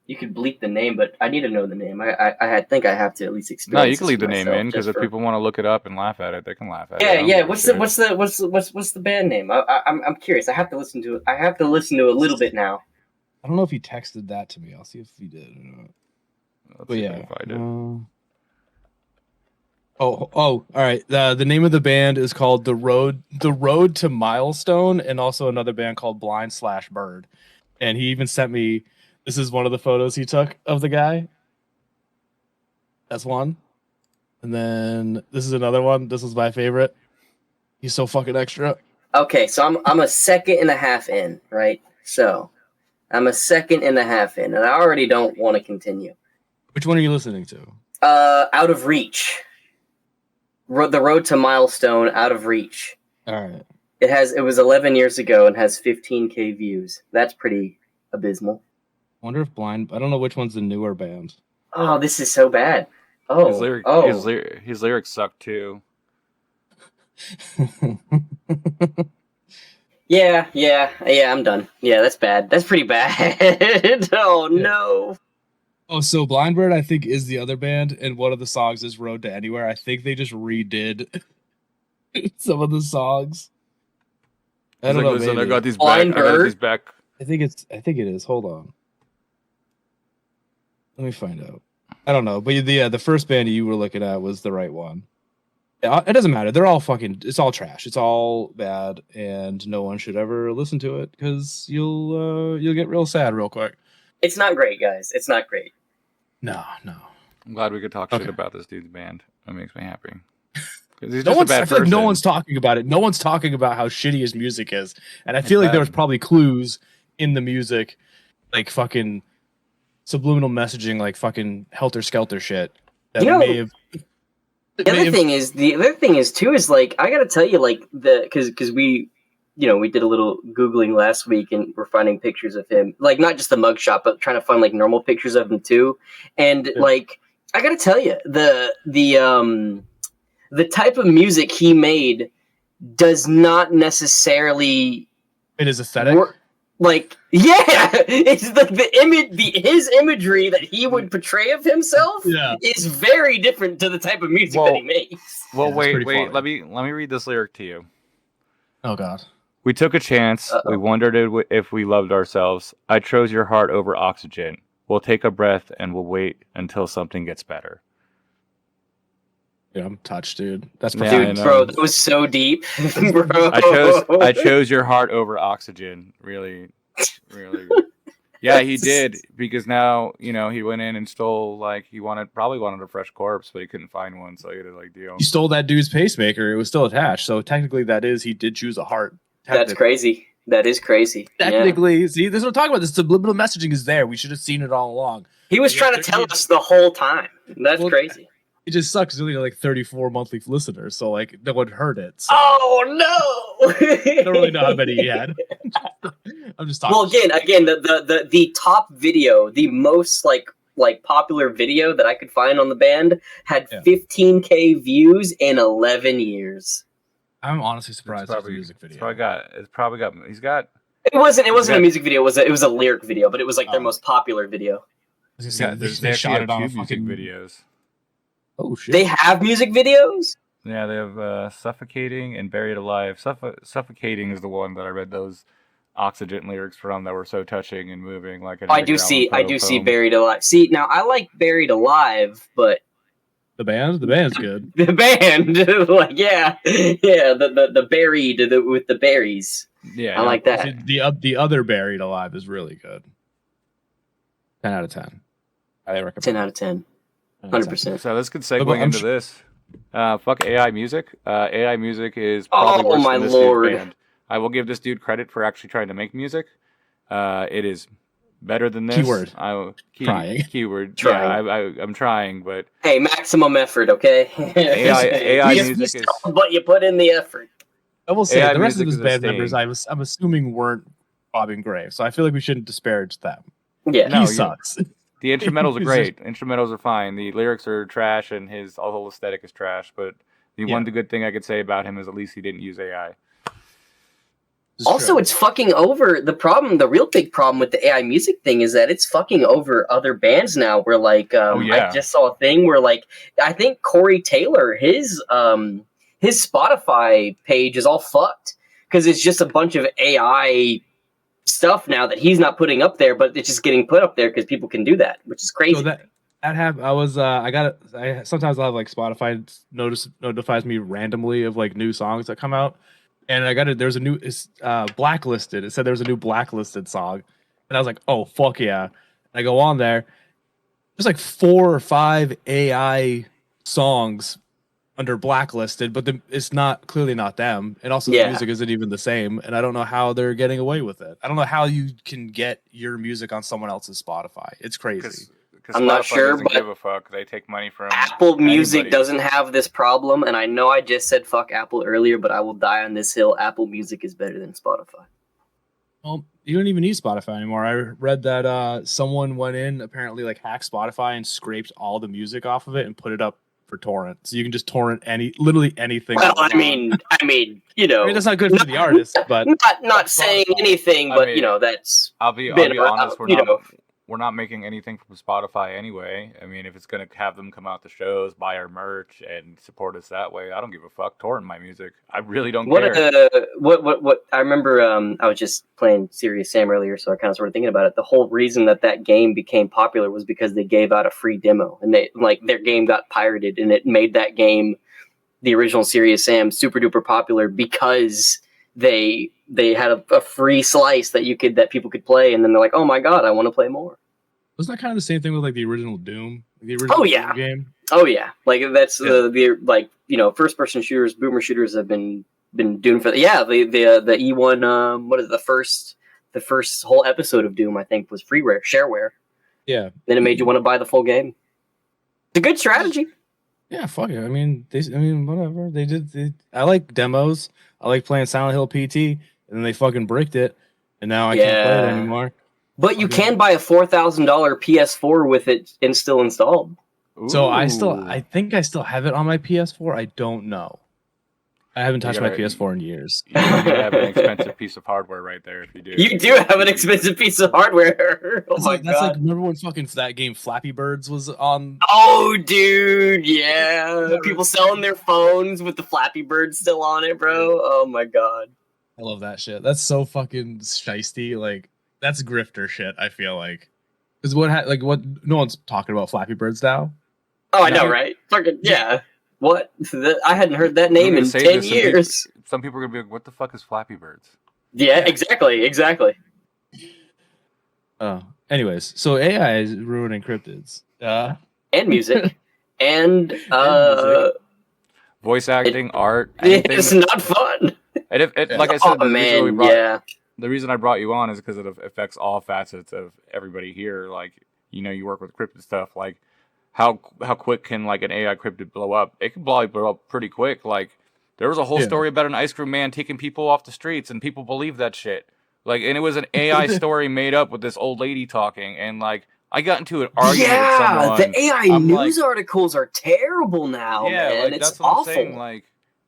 You could bleep the name, but I need to know the name. I think I have to at least explain. No, you can leave the name in because if people want to look it up and laugh at it, they can laugh at it. Yeah. What's the band name? I'm curious. I have to listen to it. I have to listen to it a little bit now. I don't know if he texted that to me. I'll see if he did or not. But yeah. All right. The name of the band is called The Road to Milestone, and also another band called Blind/Bird. And he even sent me. This is one of the photos he took of the guy. That's one. And then this is another one. This is my favorite. He's so fucking extra. Okay, so I'm a second and a half in, right? So I'm a second and a half in, and I already don't want to continue. Which one are you listening to? Out of Reach. The Road to Milestone, Out of Reach. All right. It was 11 years ago and has 15K views. That's pretty abysmal. I wonder if I don't know which one's the newer band. Oh, this is so bad. His lyrics suck too. Yeah, I'm done. Yeah, that's bad. That's pretty bad. Oh, no. Oh, so Blindbird, I think, is the other band, and one of the songs is Road to Anywhere. I think they just redid some of the songs. I don't know. Listen, maybe. I got these back. I think it is. Hold on. Let me find out. I don't know, but the first band you were looking at was the right one. It doesn't matter. They're all it's all trash. It's all bad, and no one should ever listen to it because you'll get real sad real quick. It's not great, guys. It's not great. No. I'm glad we could talk shit about this dude's band. That makes me happy. I feel like no one's talking about it. No one's talking about how shitty his music is, and I feel like there was probably clues in the music, like fucking subliminal messaging, like fucking helter skelter shit. That may have. The other thing is too is like I gotta tell you like because we did a little Googling last week and we're finding pictures of him, like not just the mugshot, but trying to find like normal pictures of him too. And like I gotta tell you, the type of music he made does not necessarily. It is aesthetic. It's like his imagery that he would portray of himself is very different to the type of music that he makes. Well, wait, let me read this lyric to you. Oh God. We took a chance. We wondered if we loved ourselves. I chose your heart over oxygen. We'll take a breath and we'll wait until something gets better. Yeah, I'm touched, dude. That's dude, bro. That was so deep, bro. I chose your heart over oxygen. Really. Yeah, he did because now he went in and stole he probably wanted a fresh corpse, but he couldn't find one, so he had to deal. He stole that dude's pacemaker. It was still attached, so technically he did choose a heart. That's crazy. That is crazy. Technically, see, this is what I'm talking about. This subliminal messaging is there. We should have seen it all along. He was trying to tell us the whole time. That's crazy. It just sucks. There's only 34 monthly listeners, so no one heard it. So. Oh no! I don't really know how many he had. I'm just talking. Well, again, the top video, the most popular video that I could find on the band had 15K views in 11 years. I'm honestly surprised it's a music video. He's got. It wasn't a music video. It was a lyric video, but it was their most popular video. They shot it on a fucking videos. Oh shit! They have music videos. Yeah, they have "Suffocating" and "Buried Alive." "Suffocating" is the one that I read those Oxygen lyrics from that were so touching and moving. I do see "Buried Alive." See, now I like "Buried Alive," but the band's good. The band, the buried with the berries. Yeah, I like that. The other "Buried Alive" is really good. 10 out of 10. I recommend. 10 out of 10. 100%. So this could segue into this. Fuck AI music. AI music is probably worse than this dude's band. I will give this dude credit for actually trying to make music. It is Better than this? Keyword. Trying. Keyword. Trying. Yeah, I'm trying, but hey, maximum effort, okay? AI music is. But you put in the effort. I will say the rest of those band members, I'm assuming weren't robbing graves, so I feel like we shouldn't disparage them. Yeah, he sucks. The instrumentals are great. Instrumentals are fine. The lyrics are trash, and his whole aesthetic is trash. But the one good thing I could say about him is at least he didn't use AI. Also, it's fucking over. The real big problem with the AI music thing is that it's fucking over other bands now. Where like, I just saw a thing where like, I think Corey Taylor, his Spotify page is all fucked because it's just a bunch of AI stuff now that he's not putting up there, but it's just getting put up there because people can do that, which is crazy. So that sometimes I'll have like Spotify notifies me randomly of like new songs that come out. And there's a new, Blacklisted. It said there was a new Blacklisted song. And I was like, oh, fuck yeah. And I go on there. There's like 4 or 5 AI songs under Blacklisted, but it's clearly not them. And also the music isn't even the same. And I don't know how they're getting away with it. I don't know how you can get your music on someone else's Spotify. It's crazy. I'm not sure, but give a fuck. They take money from Apple Music doesn't have this problem, and I know I just said fuck Apple earlier, but I will die on this hill. Apple Music is better than Spotify. Well, you don't even need Spotify anymore. I read that someone went in, apparently like hacked Spotify and scraped all the music off of it and put it up for torrent. So you can just torrent literally anything. Well, I mean, you know, that's not good for the artist, but not saying anything, but you know, that's. I'll be honest. We're not making anything from Spotify anyway. I mean, if it's going to have them come out to shows, buy our merch, and support us that way, I don't give a fuck. Torrent my music. I really don't care. What I remember, I was just playing Serious Sam earlier, so I kind of started thinking about it. The whole reason that game became popular was because they gave out a free demo, and their game got pirated, and it made that game, the original Serious Sam, super duper popular because they had a free slice that people could play, and then they're like, oh my god, I want to play more. Wasn't that kind of the same thing with like the original Doom? The original Doom game? Oh yeah. Like that's the first person shooters, boomer shooters have been doing for the E1 what is it, the first whole episode of Doom I think was freeware, shareware. Yeah. Then it made you want to buy the full game. It's a good strategy. Yeah, fuck it. I mean, whatever. I like demos. I like playing Silent Hill PT, and then they fucking bricked it, and now I can't play it anymore. But you can buy a $4,000 PS4 with it still installed. So I think I still have it on my PS4. I don't know. I haven't touched my PS4 in years. You have an expensive piece of hardware right there if you do. You do have an expensive piece of hardware. That's like remember when fucking that game Flappy Birds was on? Oh, dude, yeah. People selling their phones with the Flappy Birds still on it, bro. Oh my god. I love that shit. That's so fucking shiesty. Like that's grifter shit. I feel like because what no one's talking about Flappy Birds now. Oh, I know, right? Fucking yeah. What? I hadn't heard that name in 10 years. Some people are going to be like, what the fuck is Flappy Birds? Yeah, exactly. Oh, anyways, so AI is ruining cryptids. And music. and voice acting, art. It's not fun. And like I said, the reason I brought you on is because it affects all facets of everybody here. Like, you work with cryptid stuff, like, how quick can like an AI cryptid blow up? It can blow up pretty quick. Like there was a whole story about an ice cream man taking people off the streets, and people believe that shit. Like, and it was an AI story made up with this old lady talking, and like I got into an argument with someone. The AI news articles are terrible now. Yeah, man. like, it's that's what awful. I'm saying.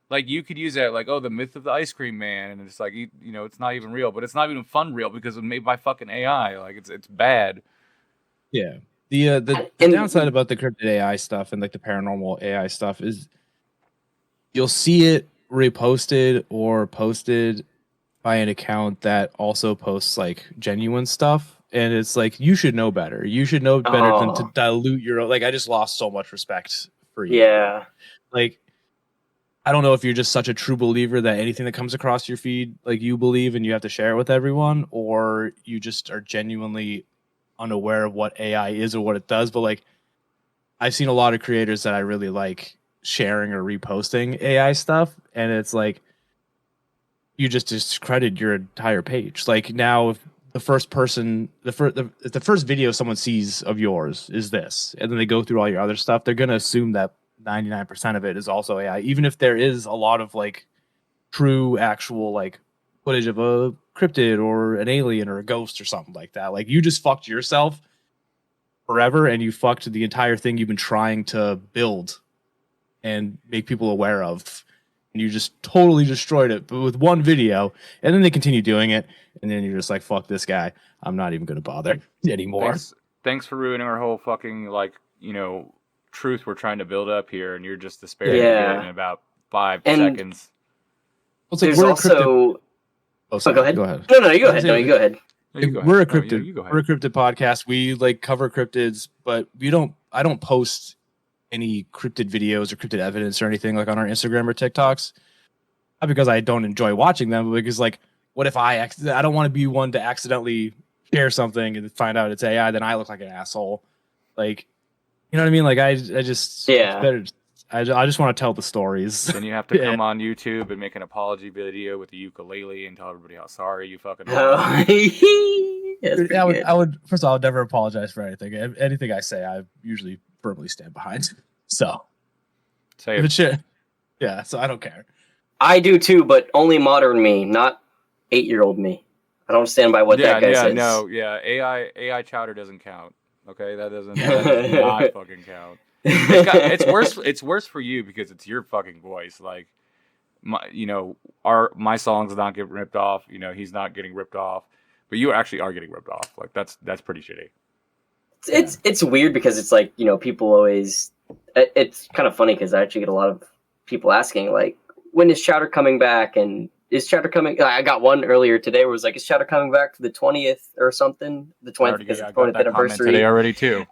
Like you could use that, like, oh, the myth of the ice cream man, and it's like it's not even real, but it's not even fun real because it's made by fucking AI. Like it's bad. Yeah. The downside about the cryptid AI stuff and like the paranormal AI stuff is you'll see it reposted or posted by an account that also posts like genuine stuff, and it's like you should know better. You should know better than to dilute your own. Like I just lost so much respect for you. Yeah. Like I don't know if you're just such a true believer that anything that comes across your feed like you believe and you have to share it with everyone, or you just are genuinely unaware of what AI is or what it does. But like I've seen a lot of creators that I really like sharing or reposting AI stuff, and it's like you just discredit your entire page. Like now if the first video someone sees of yours is this, and then they go through all your other stuff, they're gonna assume that 99% of it is also AI, even if there is a lot of like true actual like footage of a cryptid or an alien or a ghost or something like that. Like, you just fucked yourself forever, and you fucked the entire thing you've been trying to build and make people aware of, and you just totally destroyed it with one video. And then they continue doing it, and then you're just like, fuck this guy, I'm not even gonna bother anymore. Thanks for ruining our whole fucking like, you know, truth we're trying to build up here, and you're just despairing in about 5 seconds. Well, there's also go ahead. Go ahead. No, you go ahead. No, you go ahead. We're a cryptid. We're a cryptid podcast. We like cover cryptids, but I don't post any cryptid videos or cryptid evidence or anything like on our Instagram or TikToks. Not because I don't enjoy watching them, but because like, what if I don't want to be one to accidentally share something and find out it's AI, then I look like an asshole. Like, you know what I mean? Like, I just I just want to tell the stories. Then you have to come on YouTube and make an apology video with the ukulele and tell everybody how sorry you fucking are. I would first of all, I would never apologize for anything. Anything I say, I usually firmly stand behind. So, yeah. So I don't care. I do too, but only modern me, not 8-year-old me. I don't stand by what that guy says. AI chowder doesn't count. Okay, that does not fucking count. It's worse for you because it's your fucking voice. Like, my songs not getting ripped off. You know, he's not getting ripped off, but you actually are getting ripped off. Like, that's pretty shitty. It's weird because it's like, you know, people always. It's kind of funny because I actually get a lot of people asking like, when is Chowder coming back? And is Chowder coming? I got one earlier today where it was like, is Chowder coming back for the 20th or something? The 20th because it's 20th anniversary today already too.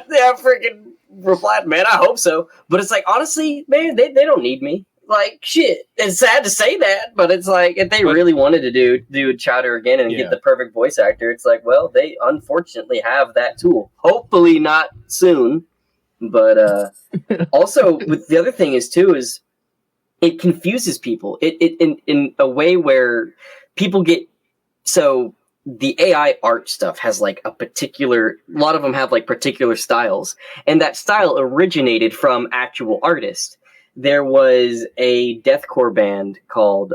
Yeah, freaking replied, man, I hope so. But it's like, honestly, man, they don't need me. Like, shit. It's sad to say that, but it's like, if they really wanted to do Chowder again and get the perfect voice actor, it's like, well, they unfortunately have that tool. Hopefully not soon. But also, with the other thing is it confuses people. It in a way where people get so. The AI art stuff has like a lot of them have like particular styles, and that style originated from actual artists. There was a deathcore band called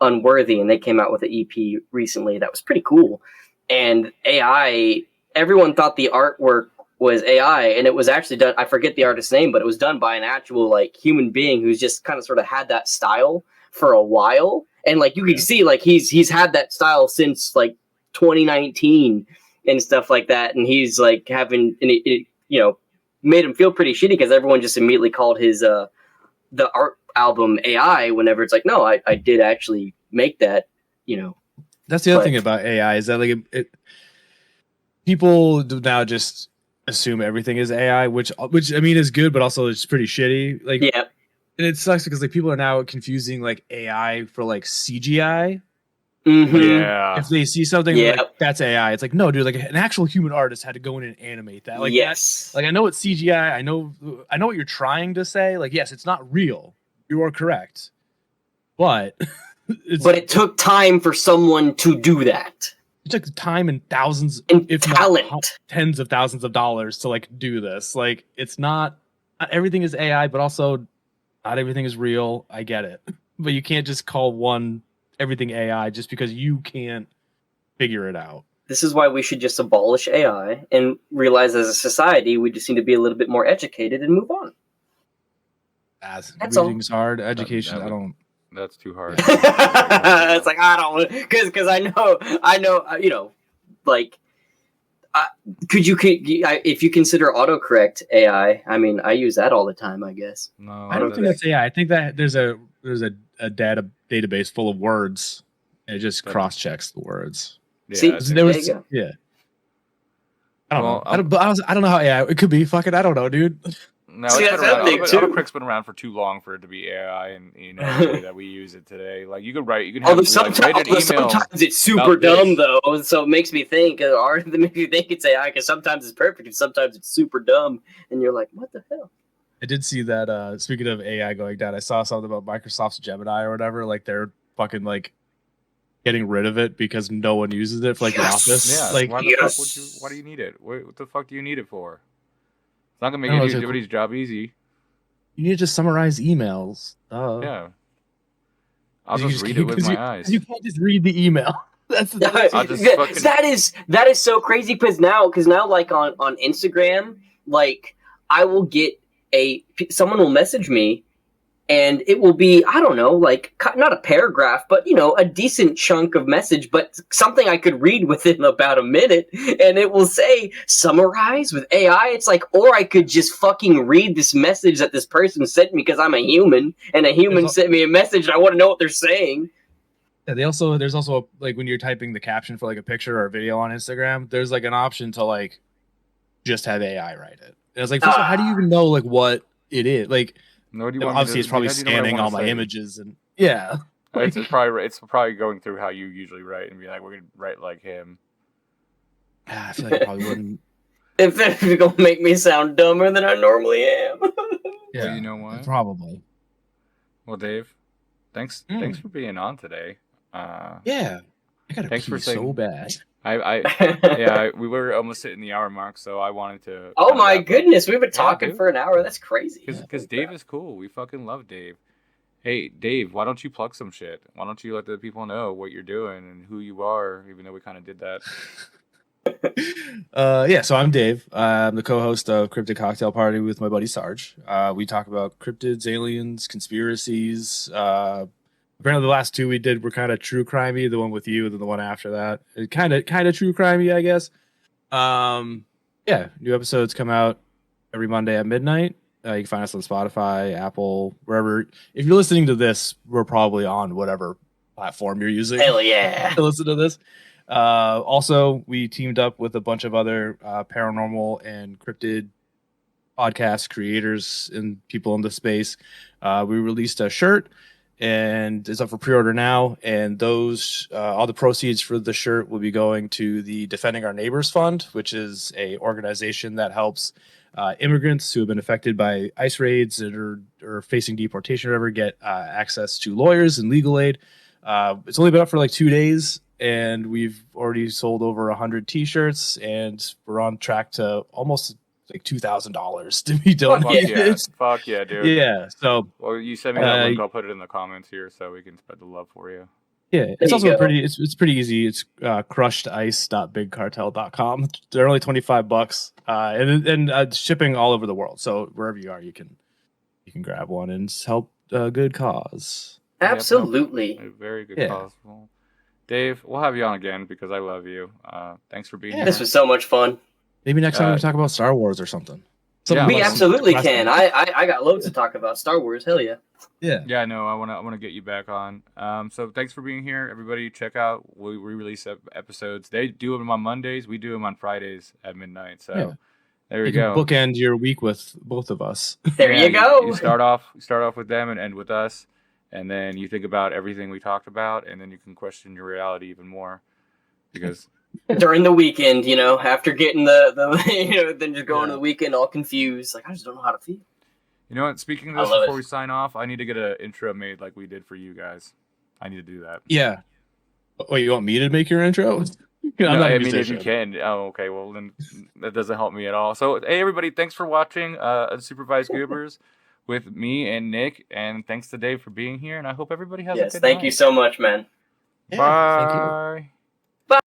Unworthy, and they came out with an EP recently that was pretty cool. And AI, everyone thought the artwork was AI, and it was actually done. I forget the artist's name, but it was done by an actual like human being who's just kind of sort of had that style for a while. And like you can see, like he's had that style since like 2019 and stuff like that, and he's like having it you know, made him feel pretty shitty because everyone just immediately called his the art album AI whenever it's like, no, I did actually make that, you know. That's the other thing about AI is that like people now just assume everything is AI, which I mean is good, but also it's pretty shitty. Like, yeah, and it sucks because like people are now confusing like AI for like CGI. Mm-hmm. Yeah. If they see something like that's AI, it's like, no, dude, like an actual human artist had to go in and animate that. Like, yes. Like I know it's CGI. I know what you're trying to say. Like, yes, it's not real. You are correct. But it took time for someone to do that. It took time and thousands, if talent, not tens of thousands of dollars to like do this. Like, it's not everything is AI, but also not everything is real. I get it, but you can't just call everything AI just because you can't figure it out. This is why we should just abolish AI and realize as a society we just need to be a little bit more educated and move on. That's reading's hard. Education, I don't. That's too hard. It's like I don't, because I know, you know, like, if you consider autocorrect AI, I mean, I use that all the time, I guess. No, I don't think that's AI. I think that there's a database full of words, and it just cross checks the words. Yeah, see, there was yeah. I don't know. I don't know how AI. It could be. Fuck it. I don't know, dude. No, autocorrect's been around for too long for it to be AI, and you know the way that we use it today. Like you can write an email. Sometimes it's super dumb though, so it makes me think. Art that makes me think it's AI because sometimes it's perfect and sometimes it's super dumb, and you're like, what the hell? I did see that. Speaking of AI going down, I saw something about Microsoft's Gemini or whatever. Like they're fucking like getting rid of it because no one uses it for like the office. Yeah, like why the fuck would you? Why do you need it? What the fuck do you need it for? It's not gonna make anybody's job easy. You need to just summarize emails. Yeah. I'll just read it with my eyes. You can't just read the email. That is so crazy because now like on Instagram, like I will get someone will message me and it will be, I don't know, like not a paragraph, but a decent chunk of message, but something I could read within about a minute, and it will say summarize with AI. It's like, or I could just fucking read this message that this person sent me because I'm a human, and a human sent me a message and I want to know what they're saying. Yeah, there's also like when you're typing the caption for like a picture or a video on Instagram, there's like an option to like just have AI write it. And it's like, first of all, how do you even know like what it is? Like, obviously, it's probably scanning all my images and it's probably going through how you usually write and be like, we're gonna write like him. I feel like I probably wouldn't. If it's gonna make me sound dumber than I normally am. Yeah, well, you know what? Probably. Well, Dave, thanks for being on today. Yeah, I gotta pee so bad. We were almost hitting the hour mark, so I wanted to. Oh my goodness, we've been talking for an hour. That's crazy. Because Dave is cool. We fucking love Dave. Hey, Dave, why don't you plug some shit? Why don't you let the people know what you're doing and who you are? Even though we kind of did that. So I'm Dave. I'm the co-host of Cryptid Cocktail Party with my buddy Sarge. We talk about cryptids, aliens, conspiracies. Apparently, the last two we did were kind of true crimey. The one with you, and the one after that, kind of true crimey, I guess. New episodes come out every Monday at midnight. You can find us on Spotify, Apple, wherever. If you're listening to this, we're probably on whatever platform you're using. Hell yeah! To listen to this. Also, we teamed up with a bunch of other paranormal and cryptid podcast creators and people in the space. We released a shirt. And it's up for pre-order now. And those, all the proceeds for the shirt will be going to the Defending Our Neighbors Fund, which is a organization that helps immigrants who have been affected by ICE raids or facing deportation or whatever get access to lawyers and legal aid. It's only been up for like 2 days, and we've already sold over 100 T-shirts, and we're on track to almost like $2,000 to be donated. Fuck yeah, dude. Yeah. So, well, you send me that link. I'll put it in the comments here so we can spread the love for you. Yeah, it's also it's pretty easy. It's crushed.ice.bigcartel.com. They're only $25, and shipping all over the world. So wherever you are, you can grab one and help a good cause. Absolutely, a very good cause. Well, Dave, we'll have you on again because I love you. Thanks for being here. This was so much fun. Maybe next time we talk about Star Wars or something. We absolutely can. I got loads to talk about Star Wars. Hell yeah. Yeah. No, I want to get you back on. So thanks for being here, everybody. Check out we release episodes. They do them on Mondays. We do them on Fridays at midnight. So there you go. Bookend your week with both of us. There you go. You start off with them and end with us, and then you think about everything we talked about, and then you can question your reality even more because. During the weekend, after getting the then just going to the weekend all confused, like I just don't know how to feel. You know what? Speaking of this, before we sign off, I need to get an intro made like we did for you guys. I need to do that. Yeah. Wait, you want me to make your intro? I mean, if you can. Oh, okay. Well, then that doesn't help me at all. So, hey, everybody, thanks for watching Supervised Goobers with me and Nick, and thanks to Dave for being here. And I hope everybody has a good night. Thank you so much, man. Bye. Thank you.